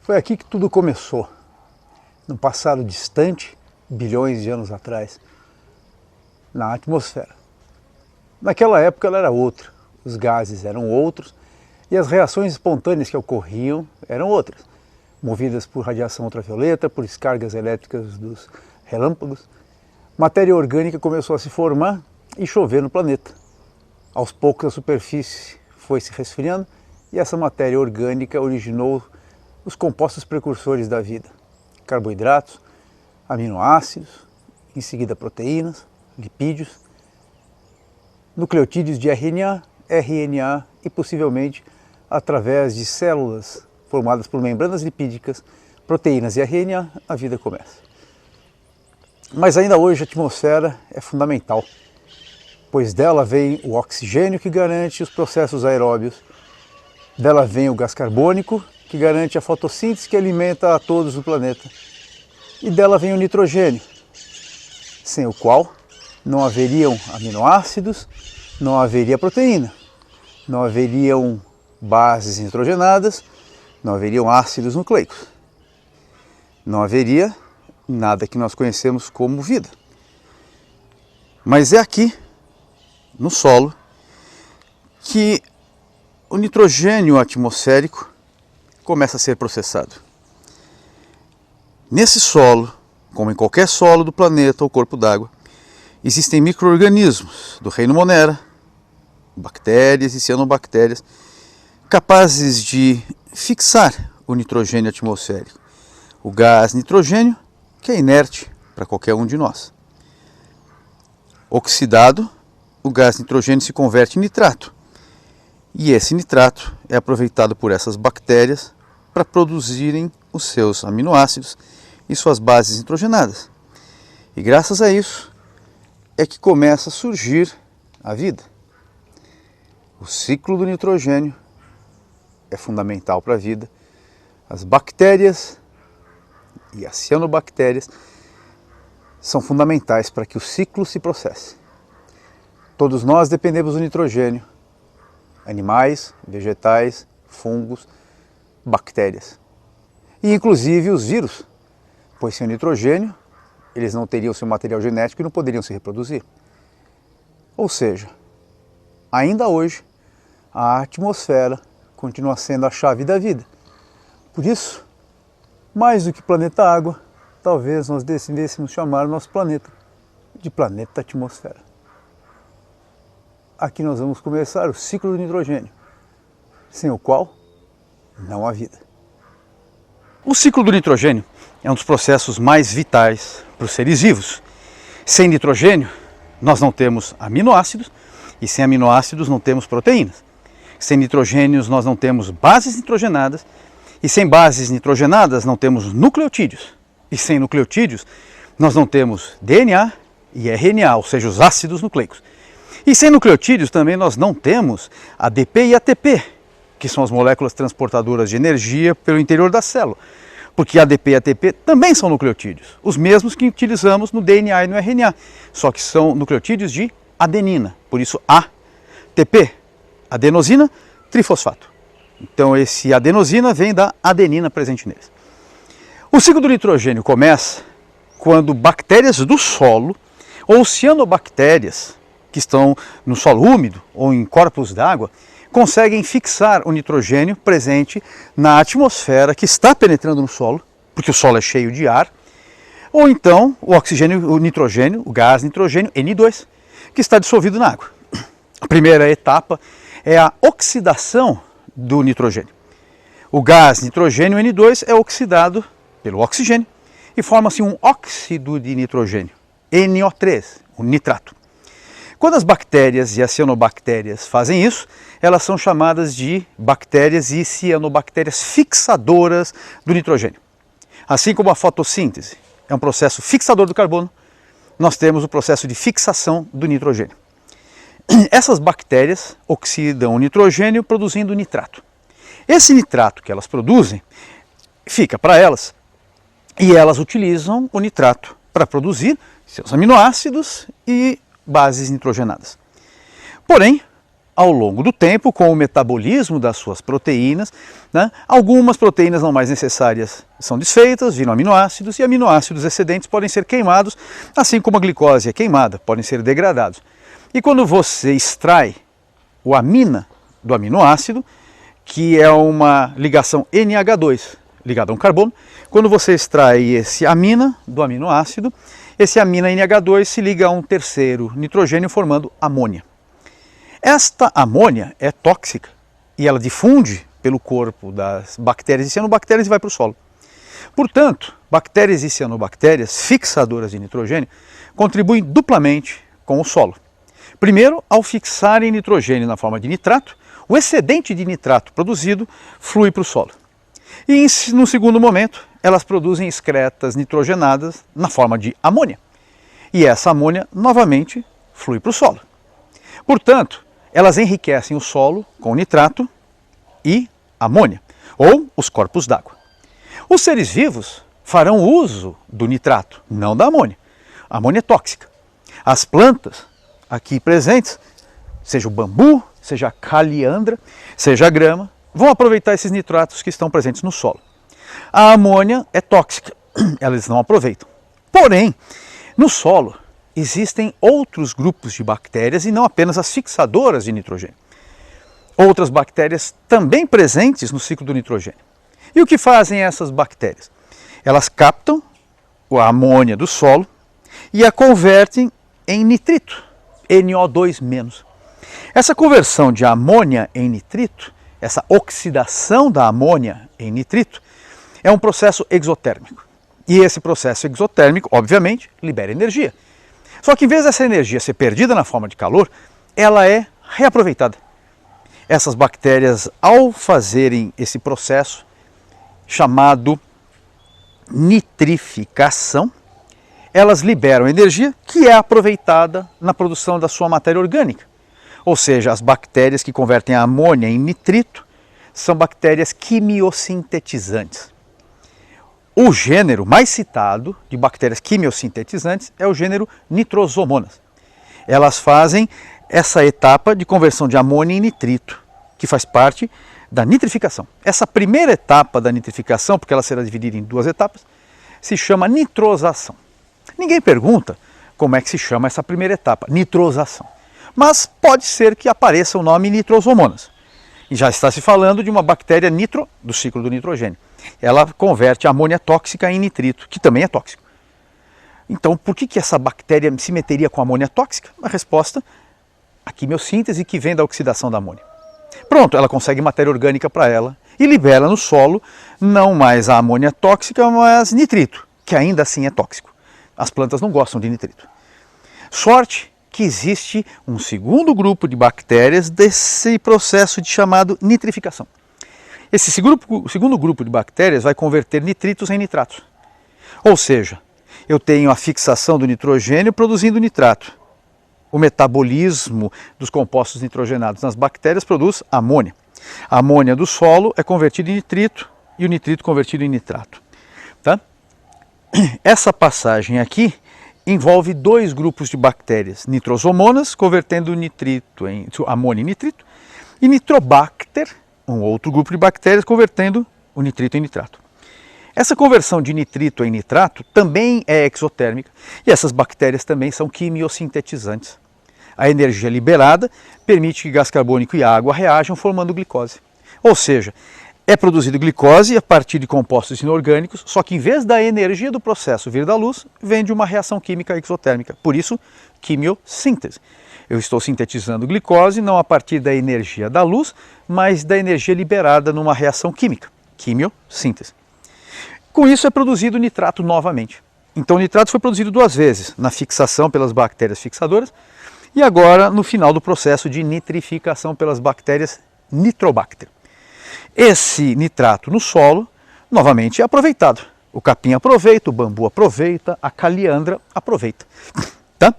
Foi aqui que tudo começou, no passado distante, bilhões de anos atrás, na atmosfera. Naquela época ela era outra, os gases eram outros e as reações espontâneas que ocorriam eram outras, movidas por radiação ultravioleta, por descargas elétricas dos relâmpagos. Matéria orgânica começou a se formar e chover no planeta. Aos poucos a superfície foi se resfriando e essa matéria orgânica originou os compostos precursores da vida: carboidratos, aminoácidos, em seguida proteínas, lipídios, nucleotídeos de RNA, RNA e possivelmente através de células formadas por membranas lipídicas, proteínas e RNA, a vida começa. Mas ainda hoje a atmosfera é fundamental, pois dela vem o oxigênio que garante os processos aeróbios, dela vem o gás carbônico que garante a fotossíntese que alimenta a todos no planeta, e dela vem o nitrogênio, sem o qual não haveriam aminoácidos, não haveria proteína, não haveriam bases nitrogenadas, não haveriam ácidos nucleicos, não haveria nada que nós conhecemos como vida. Mas é aqui, no solo, que o nitrogênio atmosférico começa a ser processado. Nesse solo, como em qualquer solo do planeta ou corpo d'água, existem micro-organismos do reino Monera, bactérias e cianobactérias, capazes de fixar o nitrogênio atmosférico, o gás nitrogênio, que é inerte para qualquer um de nós. Oxidado, o gás nitrogênio se converte em nitrato, e esse nitrato é aproveitado por essas bactérias para produzirem os seus aminoácidos e suas bases nitrogenadas. E graças a isso é que começa a surgir a vida. O ciclo do nitrogênio é fundamental para a vida. As bactérias e as cianobactérias são fundamentais para que o ciclo se processe. Todos nós dependemos do nitrogênio. Animais, vegetais, fungos, bactérias. E inclusive os vírus, pois sem o nitrogênio eles não teriam seu material genético e não poderiam se reproduzir. Ou seja, ainda hoje, a atmosfera continua sendo a chave da vida. Por isso, mais do que planeta água, talvez nós decidíssemos chamar o nosso planeta de planeta atmosfera. Aqui nós vamos começar o ciclo do nitrogênio, sem o qual não há vida. O ciclo do nitrogênio é um dos processos mais vitais para os seres vivos. Sem nitrogênio, nós não temos aminoácidos, e sem aminoácidos não temos proteínas. Sem nitrogênios nós não temos bases nitrogenadas, e sem bases nitrogenadas não temos nucleotídeos. E sem nucleotídeos nós não temos DNA e RNA, ou seja, os ácidos nucleicos. E sem nucleotídeos também nós não temos ADP e ATP, que são as moléculas transportadoras de energia pelo interior da célula. Porque ADP e ATP também são nucleotídeos, os mesmos que utilizamos no DNA e no RNA, só que são nucleotídeos de adenina, por isso ATP, adenosina trifosfato. Então esse adenosina vem da adenina presente neles. O ciclo do nitrogênio começa quando bactérias do solo ou cianobactérias que estão no solo úmido ou em corpos d'água conseguem fixar o nitrogênio presente na atmosfera que está penetrando no solo, porque o solo é cheio de ar, ou então o oxigênio, o nitrogênio, o gás nitrogênio N2, que está dissolvido na água. A primeira etapa é a oxidação do nitrogênio. O gás nitrogênio N2 é oxidado pelo oxigênio e forma-se um óxido de nitrogênio, NO3, o nitrato. Quando as bactérias e as cianobactérias fazem isso, elas são chamadas de bactérias e cianobactérias fixadoras do nitrogênio. Assim como a fotossíntese é um processo fixador do carbono, nós temos o processo de fixação do nitrogênio. Essas bactérias oxidam o nitrogênio produzindo nitrato. Esse nitrato que elas produzem fica para elas e elas utilizam o nitrato para produzir seus aminoácidos e bases nitrogenadas. Porém, ao longo do tempo, com o metabolismo das suas proteínas, né, algumas proteínas não mais necessárias são desfeitas, viram aminoácidos, e aminoácidos excedentes podem ser queimados, assim como a glicose é queimada, podem ser degradados. E quando você extrai o amina do aminoácido, que é uma ligação NH2 ligada a um carbono, quando você extrai esse amina do aminoácido, esse amina NH2 se liga a um terceiro nitrogênio formando amônia. Esta amônia é tóxica e ela difunde pelo corpo das bactérias e cianobactérias e vai para o solo. Portanto, bactérias e cianobactérias fixadoras de nitrogênio contribuem duplamente com o solo. Primeiro, ao fixarem nitrogênio na forma de nitrato, o excedente de nitrato produzido flui para o solo. E no segundo momento, elas produzem excretas nitrogenadas na forma de amônia. E essa amônia novamente flui para o solo. Portanto, elas enriquecem o solo com nitrato e amônia, ou os corpos d'água. Os seres vivos farão uso do nitrato, não da amônia. A amônia é tóxica. As plantas aqui presentes, seja o bambu, seja a caliandra, seja a grama, vão aproveitar esses nitratos que estão presentes no solo. A amônia é tóxica, elas não aproveitam. Porém, no solo existem outros grupos de bactérias e não apenas as fixadoras de nitrogênio. Outras bactérias também presentes no ciclo do nitrogênio. E o que fazem essas bactérias? Elas captam a amônia do solo e a convertem em nitrito, NO2-. Essa conversão de amônia em nitrito, essa oxidação da amônia em nitrito, é um processo exotérmico. E esse processo exotérmico, obviamente, libera energia. Só que em vez dessa energia ser perdida na forma de calor, ela é reaproveitada. Essas bactérias, ao fazerem esse processo chamado nitrificação, elas liberam energia que é aproveitada na produção da sua matéria orgânica. Ou seja, as bactérias que convertem a amônia em nitrito são bactérias quimiosintetizantes. O gênero mais citado de bactérias quimiosintetizantes é o gênero Nitrosomonas. Elas fazem essa etapa de conversão de amônia em nitrito, que faz parte da nitrificação. Essa primeira etapa da nitrificação, porque ela será dividida em duas etapas, se chama nitrosação. Ninguém pergunta como é que se chama essa primeira etapa, nitrosação. Mas pode ser que apareça o nome Nitrosomonas. E já está se falando de uma bactéria nitro do ciclo do nitrogênio. Ela converte a amônia tóxica em nitrito, que também é tóxico. Então, por que essa bactéria se meteria com a amônia tóxica? A resposta, a quimiossíntese que vem da oxidação da amônia. Pronto, ela consegue matéria orgânica para ela e libera no solo não mais a amônia tóxica, mas nitrito, que ainda assim é tóxico. As plantas não gostam de nitrito. Sorte que existe um segundo grupo de bactérias desse processo chamado nitrificação. Esse segundo grupo de bactérias vai converter nitritos em nitratos. Ou seja, eu tenho a fixação do nitrogênio produzindo nitrato. O metabolismo dos compostos nitrogenados nas bactérias produz amônia. A amônia do solo é convertida em nitrito e o nitrito convertido em nitrato. Tá? Essa passagem aqui envolve dois grupos de bactérias, Nitrosomonas, convertendo amônia em nitrito, e Nitrobacter, um outro grupo de bactérias, convertendo o nitrito em nitrato. Essa conversão de nitrito em nitrato também é exotérmica e essas bactérias também são quimiosintetizantes. A energia liberada permite que gás carbônico e água reajam formando glicose. Ou seja, é produzido glicose a partir de compostos inorgânicos, só que em vez da energia do processo vir da luz, vem de uma reação química exotérmica. Por isso, quimiossíntese. Eu estou sintetizando glicose não a partir da energia da luz, mas da energia liberada numa reação química, quimiossíntese. Com isso é produzido nitrato novamente. Então o nitrato foi produzido duas vezes, na fixação pelas bactérias fixadoras e agora no final do processo de nitrificação pelas bactérias Nitrobacter. Esse nitrato no solo, novamente, é aproveitado. O capim aproveita, o bambu aproveita, a caliandra aproveita. Tá?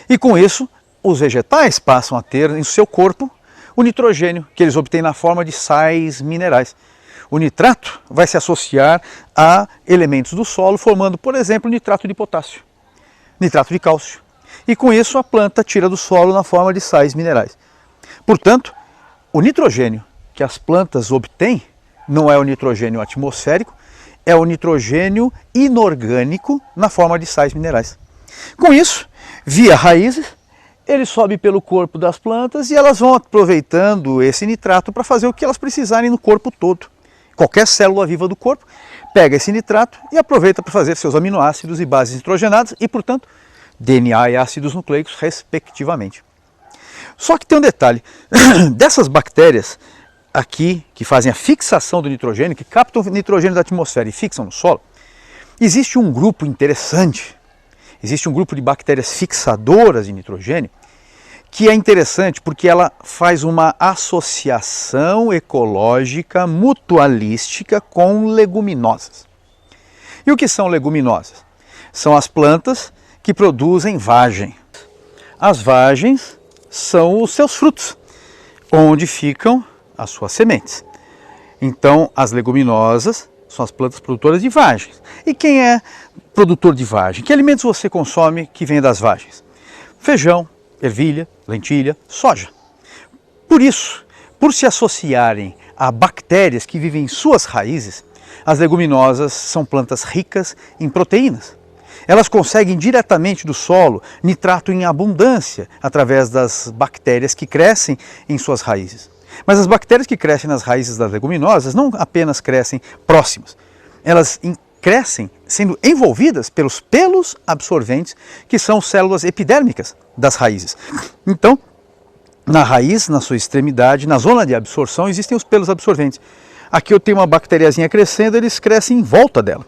E com isso, os vegetais passam a ter em seu corpo o nitrogênio, que eles obtêm na forma de sais minerais. O nitrato vai se associar a elementos do solo, formando, por exemplo, nitrato de potássio, nitrato de cálcio. E com isso a planta tira do solo na forma de sais minerais. Portanto, o nitrogênio que as plantas obtêm não é o nitrogênio atmosférico, é o nitrogênio inorgânico na forma de sais minerais. Com isso, via raízes, ele sobe pelo corpo das plantas e elas vão aproveitando esse nitrato para fazer o que elas precisarem no corpo todo. Qualquer célula viva do corpo pega esse nitrato e aproveita para fazer seus aminoácidos e bases nitrogenadas e, portanto, DNA e ácidos nucleicos, respectivamente. Só que tem um detalhe, dessas bactérias aqui, que fazem a fixação do nitrogênio, que captam o nitrogênio da atmosfera e fixam no solo, existe um grupo interessante, existe um grupo de bactérias fixadoras de nitrogênio, que é interessante porque ela faz uma associação ecológica mutualística com leguminosas. E o que são leguminosas? São as plantas que produzem vagem. As vagens são os seus frutos, onde ficam as suas sementes. Então, as leguminosas são as plantas produtoras de vagens. E quem é produtor de vagem? Que alimentos você consome que vem das vagens? Feijão, ervilha, lentilha, soja. Por isso, por se associarem a bactérias que vivem em suas raízes, as leguminosas são plantas ricas em proteínas. Elas conseguem diretamente do solo nitrato em abundância através das bactérias que crescem em suas raízes. Mas as bactérias que crescem nas raízes das leguminosas não apenas crescem próximas, elas crescem sendo envolvidas pelos pelos absorventes, que são células epidérmicas das raízes. Então, na raiz, na sua extremidade, na zona de absorção, existem os pelos absorventes. Aqui eu tenho uma bactériazinha crescendo, eles crescem em volta dela.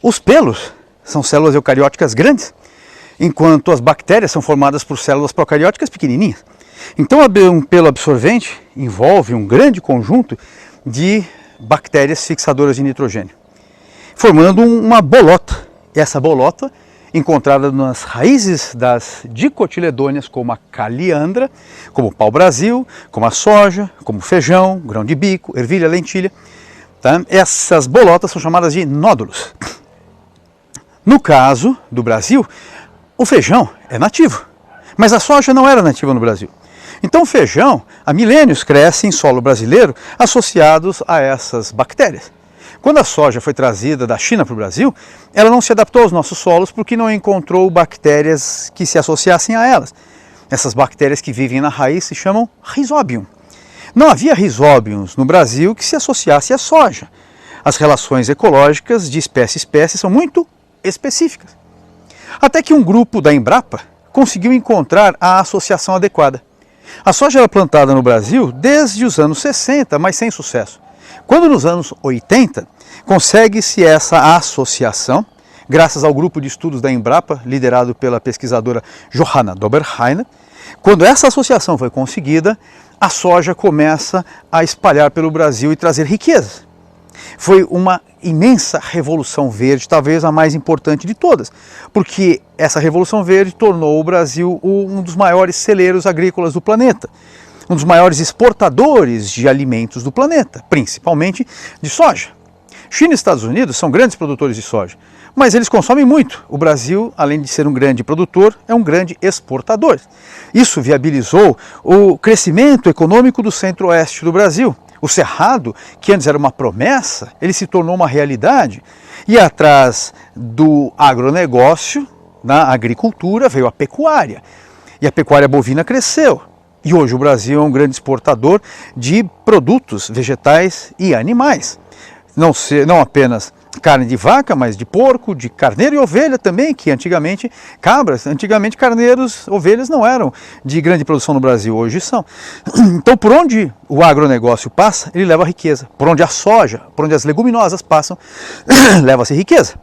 Os pelos são células eucarióticas grandes, enquanto as bactérias são formadas por células procarióticas pequenininhas. Então, um pelo absorvente envolve um grande conjunto de bactérias fixadoras de nitrogênio, formando uma bolota. E essa bolota, encontrada nas raízes das dicotiledôneas, como a caliandra, como o pau-brasil, como a soja, como o feijão, grão de bico, ervilha, lentilha. Tá? Essas bolotas são chamadas de nódulos. No caso do Brasil, o feijão é nativo, mas a soja não era nativa no Brasil. Então o feijão, há milênios, cresce em solo brasileiro associados a essas bactérias. Quando a soja foi trazida da China para o Brasil, ela não se adaptou aos nossos solos porque não encontrou bactérias que se associassem a elas. Essas bactérias que vivem na raiz se chamam Rhizobium. Não havia Rhizobiums no Brasil que se associasse à soja. As relações ecológicas de espécie-espécie são muito específicas. Até que um grupo da Embrapa conseguiu encontrar a associação adequada. A soja era plantada no Brasil desde os anos 60, mas sem sucesso. Quando nos anos 80, consegue-se essa associação, graças ao grupo de estudos da Embrapa, liderado pela pesquisadora Johanna Doberheiner. Quando essa associação foi conseguida, a soja começa a espalhar pelo Brasil e trazer riqueza. Foi uma imensa revolução verde, talvez a mais importante de todas, porque essa revolução verde tornou o Brasil um dos maiores celeiros agrícolas do planeta, um dos maiores exportadores de alimentos do planeta, principalmente de soja. China e Estados Unidos são grandes produtores de soja, mas eles consomem muito. O Brasil, além de ser um grande produtor, é um grande exportador. Isso viabilizou o crescimento econômico do centro-oeste do Brasil. O Cerrado, que antes era uma promessa, ele se tornou uma realidade. E atrás do agronegócio, na agricultura, veio a pecuária. E a pecuária bovina cresceu. E hoje o Brasil é um grande exportador de produtos vegetais e animais. Não apenas carne de vaca, mas de porco, de carneiro e ovelha também, que antigamente carneiros, ovelhas não eram de grande produção no Brasil, hoje são. Então, por onde o agronegócio passa, ele leva riqueza. Por onde a soja, por onde as leguminosas passam, leva-se riqueza.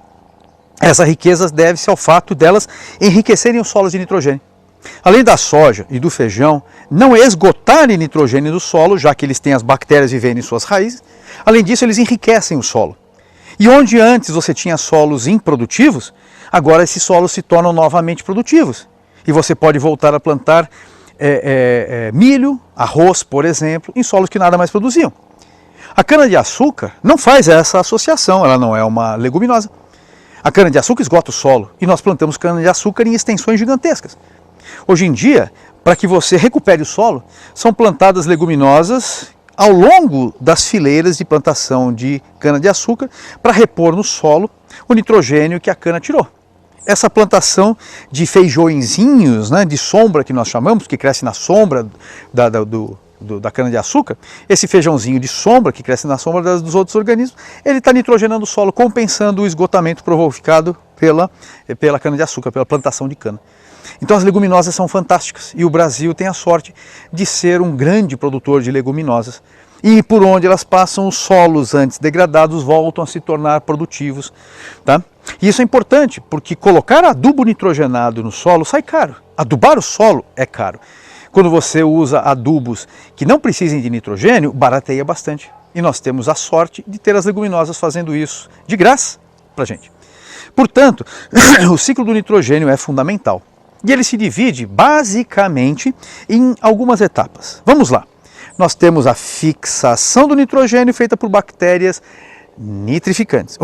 Essa riqueza deve-se ao fato delas enriquecerem os solos de nitrogênio. Além da soja e do feijão não esgotarem nitrogênio do solo, já que eles têm as bactérias vivendo em suas raízes, além disso eles enriquecem o solo. E onde antes você tinha solos improdutivos, agora esses solos se tornam novamente produtivos. E você pode voltar a plantar milho, arroz, por exemplo, em solos que nada mais produziam. A cana-de-açúcar não faz essa associação, ela não é uma leguminosa. A cana-de-açúcar esgota o solo e nós plantamos cana-de-açúcar em extensões gigantescas. Hoje em dia, para que você recupere o solo, são plantadas leguminosas ao longo das fileiras de plantação de cana-de-açúcar para repor no solo o nitrogênio que a cana tirou. Essa plantação de feijõezinhos, né, de sombra que nós chamamos, que cresce na sombra da cana-de-açúcar, esse feijãozinho de sombra que cresce na sombra dos outros organismos, ele está nitrogenando o solo, compensando o esgotamento provocado pela cana-de-açúcar, pela plantação de cana. Então as leguminosas são fantásticas e o Brasil tem a sorte de ser um grande produtor de leguminosas. E por onde elas passam, os solos antes degradados voltam a se tornar produtivos. Tá? E isso é importante, porque colocar adubo nitrogenado no solo sai caro. Adubar o solo é caro. Quando você usa adubos que não precisem de nitrogênio, barateia bastante. E nós temos a sorte de ter as leguminosas fazendo isso de graça para a gente. Portanto, o ciclo do nitrogênio é fundamental. E ele se divide basicamente em algumas etapas. Vamos lá. Nós temos a fixação do nitrogênio feita por bactérias nitrificantes.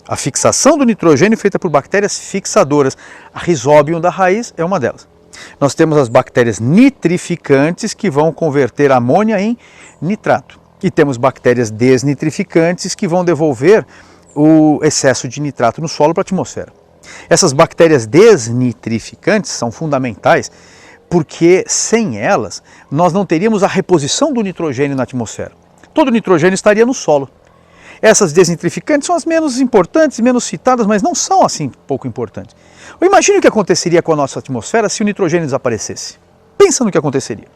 A fixação do nitrogênio feita por bactérias fixadoras. A Rhizobium da raiz é uma delas. Nós temos as bactérias nitrificantes que vão converter amônia em nitrato. E temos bactérias desnitrificantes que vão devolver o excesso de nitrato no solo para a atmosfera. Essas bactérias desnitrificantes são fundamentais porque sem elas nós não teríamos a reposição do nitrogênio na atmosfera. Todo o nitrogênio estaria no solo. Essas desnitrificantes são as menos importantes, menos citadas, mas não são assim pouco importantes. Imagine o que aconteceria com a nossa atmosfera se o nitrogênio desaparecesse. Pensa no que aconteceria.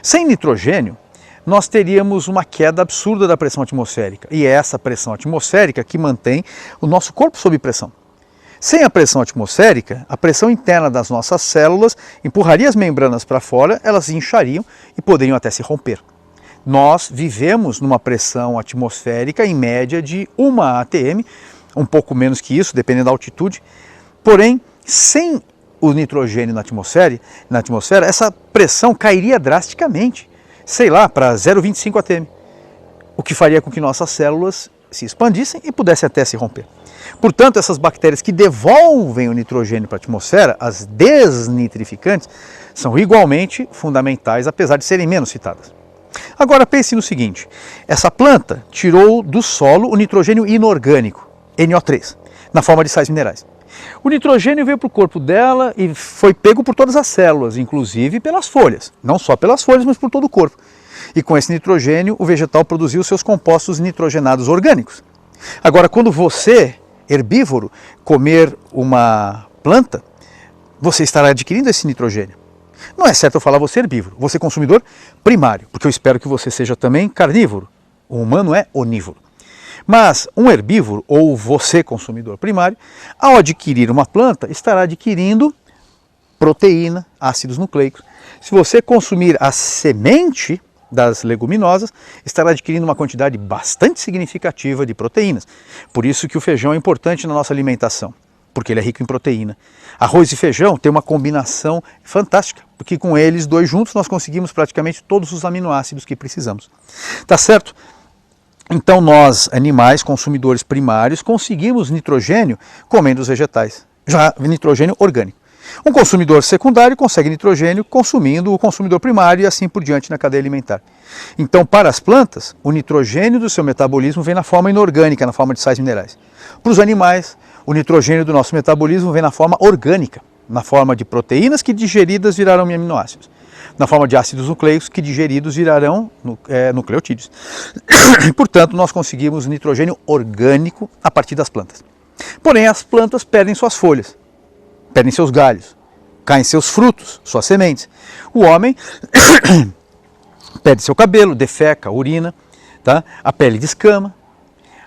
Sem nitrogênio, nós teríamos uma queda absurda da pressão atmosférica. E é essa pressão atmosférica que mantém o nosso corpo sob pressão. Sem a pressão atmosférica, a pressão interna das nossas células empurraria as membranas para fora, elas inchariam e poderiam até se romper. Nós vivemos numa pressão atmosférica em média de 1 atm, um pouco menos que isso, dependendo da altitude. Porém, sem o nitrogênio na atmosfera, essa pressão cairia drasticamente, sei lá, para 0,25 atm, o que faria com que nossas células se expandissem e pudessem até se romper. Portanto, essas bactérias que devolvem o nitrogênio para a atmosfera, as desnitrificantes, são igualmente fundamentais, apesar de serem menos citadas. Agora pense no seguinte, essa planta tirou do solo o nitrogênio inorgânico, NO3, na forma de sais minerais. O nitrogênio veio para o corpo dela e foi pego por todas as células, inclusive pelas folhas. Não só pelas folhas, mas por todo o corpo. E com esse nitrogênio, o vegetal produziu seus compostos nitrogenados orgânicos. Agora, quando você, herbívoro, comer uma planta, você estará adquirindo esse nitrogênio. Não é certo eu falar você herbívoro, você consumidor primário, porque eu espero que você seja também carnívoro. O humano é onívoro. Mas um herbívoro, ou você consumidor primário, ao adquirir uma planta, estará adquirindo proteína, ácidos nucleicos. Se você consumir a semente das leguminosas, estará adquirindo uma quantidade bastante significativa de proteínas. Por isso que o feijão é importante na nossa alimentação, porque ele é rico em proteína. Arroz e feijão tem uma combinação fantástica, porque com eles dois juntos nós conseguimos praticamente todos os aminoácidos que precisamos. Tá certo? Então nós, animais, consumidores primários, conseguimos nitrogênio comendo os vegetais, já nitrogênio orgânico. Um consumidor secundário consegue nitrogênio consumindo o consumidor primário e assim por diante na cadeia alimentar. Então, para as plantas, o nitrogênio do seu metabolismo vem na forma inorgânica, na forma de sais minerais. Para os animais, o nitrogênio do nosso metabolismo vem na forma orgânica, na forma de proteínas que digeridas virarão aminoácidos, na forma de ácidos nucleicos que digeridos virarão nucleotídeos. Portanto, nós conseguimos nitrogênio orgânico a partir das plantas. Porém, as plantas perdem suas folhas, perdem seus galhos, caem seus frutos, suas sementes. O homem perde seu cabelo, defeca, urina, tá? A pele descama,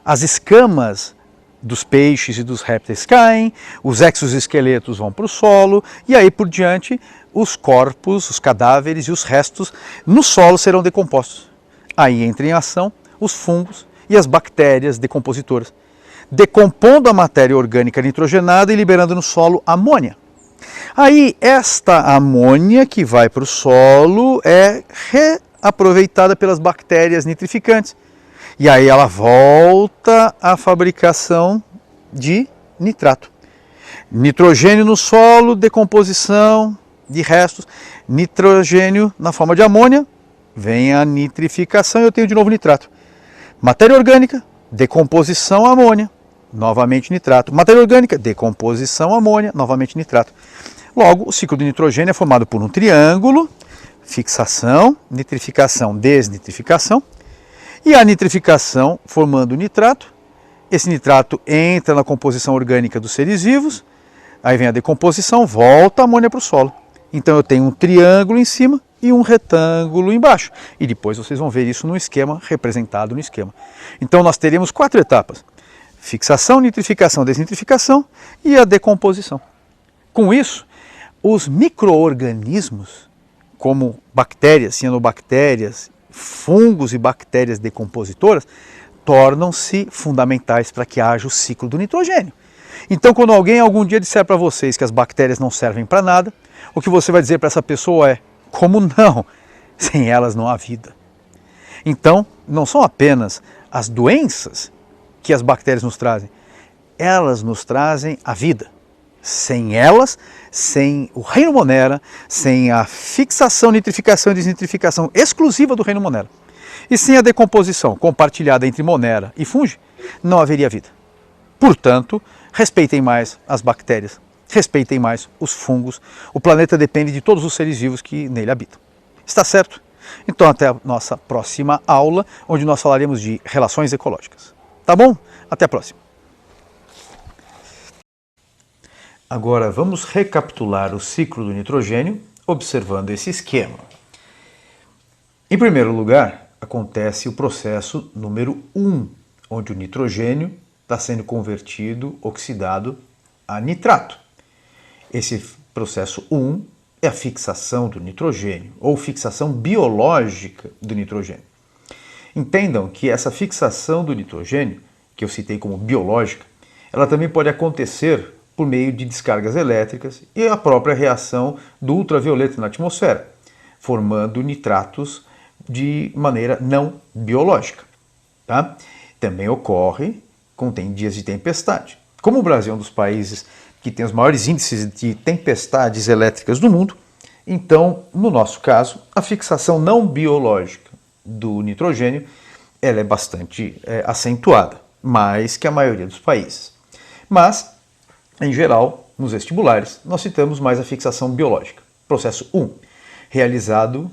as escamas dos peixes e dos répteis caem, os exoesqueletos vão para o solo e aí por diante os corpos, os cadáveres e os restos no solo serão decompostos. Aí entram em ação os fungos e as bactérias decompositoras, decompondo a matéria orgânica nitrogenada e liberando no solo amônia. Aí esta amônia que vai para o solo é reaproveitada pelas bactérias nitrificantes. E aí ela volta à fabricação de nitrato. Nitrogênio no solo, decomposição, de restos, nitrogênio na forma de amônia, vem a nitrificação e eu tenho de novo nitrato. Matéria orgânica, decomposição amônia, novamente nitrato. Matéria orgânica, decomposição amônia, novamente nitrato. Logo, o ciclo de nitrogênio é formado por um triângulo, fixação, nitrificação, desnitrificação, e a nitrificação formando nitrato. Esse nitrato entra na composição orgânica dos seres vivos, aí vem a decomposição, volta a amônia para o solo. Então eu tenho um triângulo em cima e um retângulo embaixo. E depois vocês vão ver isso no esquema, representado no esquema. Então nós teremos 4 etapas: fixação, nitrificação, desnitrificação e a decomposição. Com isso, os micro-organismos, como bactérias, cianobactérias, fungos e bactérias decompositoras, tornam-se fundamentais para que haja o ciclo do nitrogênio. Então, quando alguém algum dia disser para vocês que as bactérias não servem para nada, o que você vai dizer para essa pessoa é: como não? Sem elas não há vida. Então, não são apenas as doenças que as bactérias nos trazem, elas nos trazem a vida. Sem elas, sem o reino Monera, sem a fixação, nitrificação e desnitrificação exclusiva do reino Monera, e sem a decomposição compartilhada entre Monera e fungi, não haveria vida. Portanto, respeitem mais as bactérias, respeitem mais os fungos. O planeta depende de todos os seres vivos que nele habitam. Está certo? Então até a nossa próxima aula, onde nós falaremos de relações ecológicas. Tá bom? Até a próxima. Agora vamos recapitular o ciclo do nitrogênio, observando esse esquema. Em primeiro lugar, acontece o processo número 1, onde o nitrogênio está sendo convertido, oxidado a nitrato. Esse processo 1 é a fixação do nitrogênio, ou fixação biológica do nitrogênio. Entendam que essa fixação do nitrogênio, que eu citei como biológica, ela também pode acontecer por meio de descargas elétricas e a própria reação do ultravioleta na atmosfera, formando nitratos de maneira não biológica. Tá? Também ocorre quando tem dias de tempestade. Como o Brasil é um dos países que tem os maiores índices de tempestades elétricas do mundo, então, no nosso caso, a fixação não biológica do nitrogênio ela é bastante acentuada, mais que a maioria dos países. Mas, em geral, nos vestibulares, nós citamos mais a fixação biológica. Processo 1, realizado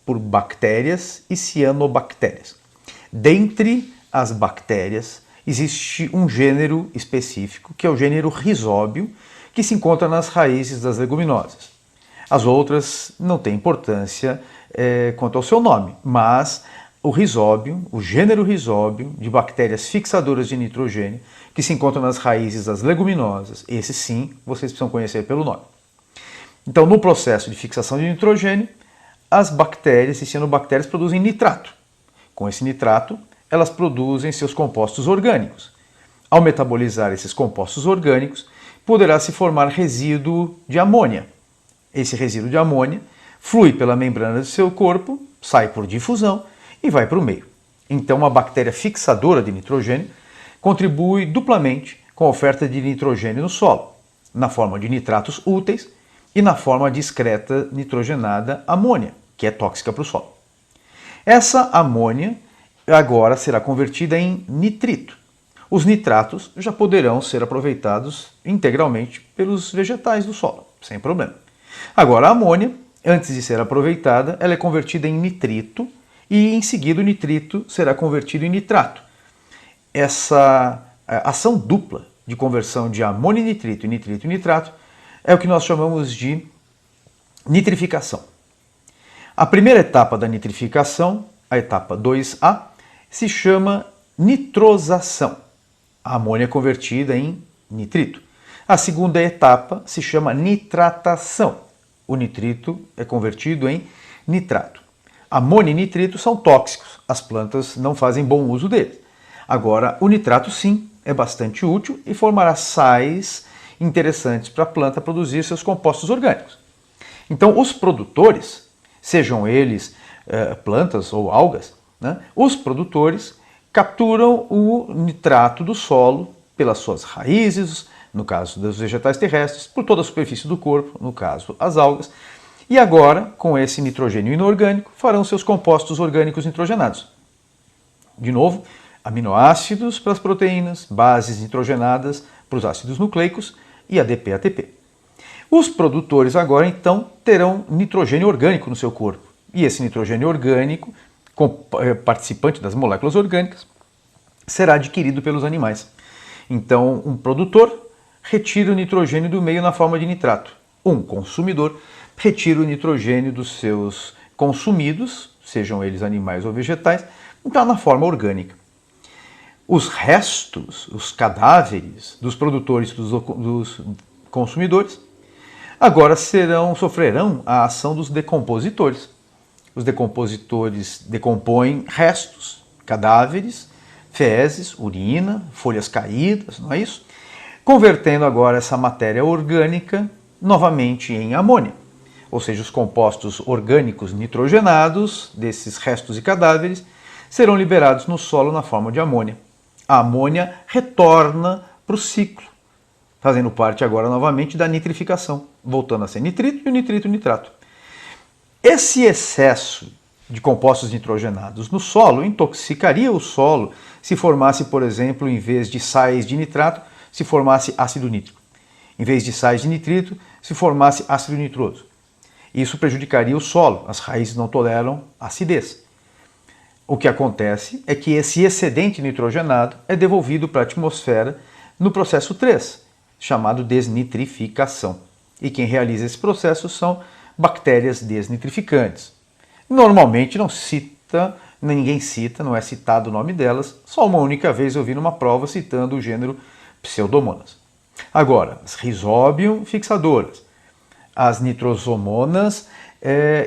por bactérias e cianobactérias. Dentre as bactérias, existe um gênero específico, que é o gênero Rhizóbio, que se encontra nas raízes das leguminosas. As outras não têm importância quanto ao seu nome, mas o Rhizóbio, o gênero Rhizóbio, de bactérias fixadoras de nitrogênio, que se encontram nas raízes das leguminosas, esse sim, vocês precisam conhecer pelo nome. Então, no processo de fixação de nitrogênio, as bactérias e cianobactérias produzem nitrato. Com esse nitrato, elas produzem seus compostos orgânicos. Ao metabolizar esses compostos orgânicos, poderá se formar resíduo de amônia. Esse resíduo de amônia flui pela membrana do seu corpo, sai por difusão e vai para o meio. Então, uma bactéria fixadora de nitrogênio contribui duplamente com a oferta de nitrogênio no solo, na forma de nitratos úteis e na forma de excreta nitrogenada amônia, que é tóxica para o solo. Essa amônia agora será convertida em nitrito. Os nitratos já poderão ser aproveitados integralmente pelos vegetais do solo, sem problema. Agora a amônia, antes de ser aproveitada, ela é convertida em nitrito e em seguida o nitrito será convertido em nitrato. Essa ação dupla de conversão de amônia em nitrito e nitrato é o que nós chamamos de nitrificação. A primeira etapa da nitrificação, a etapa 2A, se chama nitrosação. A amônia é convertida em nitrito. A segunda etapa se chama nitratação. O nitrito é convertido em nitrato. Amônia e nitrito são tóxicos, as plantas não fazem bom uso deles. Agora, o nitrato sim é bastante útil e formará sais interessantes para a planta produzir seus compostos orgânicos. Então, os produtores, sejam eles plantas ou algas, né, os produtores capturam o nitrato do solo pelas suas raízes, no caso dos vegetais terrestres, por toda a superfície do corpo, no caso as algas, e agora, com esse nitrogênio inorgânico, farão seus compostos orgânicos nitrogenados. De novo, aminoácidos para as proteínas, bases nitrogenadas para os ácidos nucleicos e ADP, ATP. Os produtores agora, então, terão nitrogênio orgânico no seu corpo. E esse nitrogênio orgânico, participante das moléculas orgânicas, será adquirido pelos animais. Então, um produtor retira o nitrogênio do meio na forma de nitrato. Um consumidor retira o nitrogênio dos seus consumidos, sejam eles animais ou vegetais, então na forma orgânica. Os restos, os cadáveres dos produtores, dos consumidores, agora sofrerão a ação dos decompositores. Os decompositores decompõem restos, cadáveres, fezes, urina, folhas caídas, não é isso? Convertendo agora essa matéria orgânica novamente em amônia. Ou seja, os compostos orgânicos nitrogenados desses restos e cadáveres serão liberados no solo na forma de amônia. A amônia retorna para o ciclo, fazendo parte agora novamente da nitrificação, voltando a ser nitrito e o nitrito nitrato. Esse excesso de compostos nitrogenados no solo intoxicaria o solo se formasse, por exemplo, em vez de sais de nitrato, se formasse ácido nítrico. Em vez de sais de nitrito, se formasse ácido nitroso. Isso prejudicaria o solo, as raízes não toleram acidez. O que acontece é que esse excedente nitrogenado é devolvido para a atmosfera no processo 3, chamado desnitrificação. E quem realiza esse processo são bactérias desnitrificantes. Normalmente ninguém cita, não é citado o nome delas, só uma única vez eu vi numa prova citando o gênero Pseudomonas. Agora, as Rhizobium fixadoras, as nitrosomonas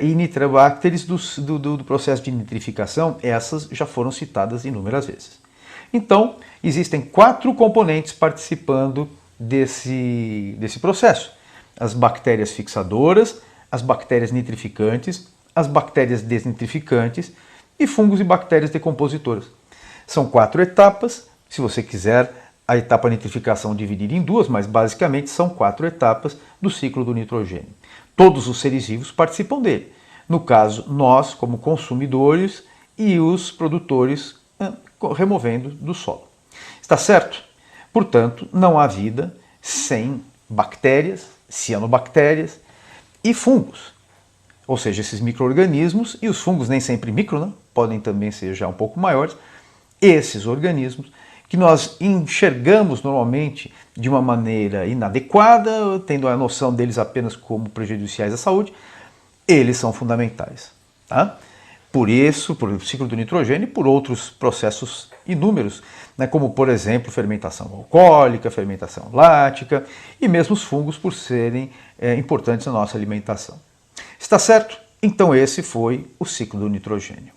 e nitrobacteres do processo de nitrificação, essas já foram citadas inúmeras vezes. Então, existem 4 componentes participando desse processo. As bactérias fixadoras, as bactérias nitrificantes, as bactérias desnitrificantes e fungos e bactérias decompositoras. São 4 etapas, se você quiser a etapa nitrificação dividida em 2, mas basicamente são 4 etapas do ciclo do nitrogênio. Todos os seres vivos participam dele. No caso, nós como consumidores e os produtores removendo do solo. Está certo? Portanto, não há vida sem bactérias, cianobactérias e fungos. Ou seja, esses micro-organismos, e os fungos nem sempre micro, né? Podem também ser já um pouco maiores, esses organismos que nós enxergamos normalmente de uma maneira inadequada, tendo a noção deles apenas como prejudiciais à saúde, eles são fundamentais. Tá? Por isso, por o ciclo do nitrogênio e por outros processos inúmeros, né, como, por exemplo, fermentação alcoólica, fermentação lática e mesmo os fungos por serem importantes na nossa alimentação. Está certo? Então esse foi o ciclo do nitrogênio.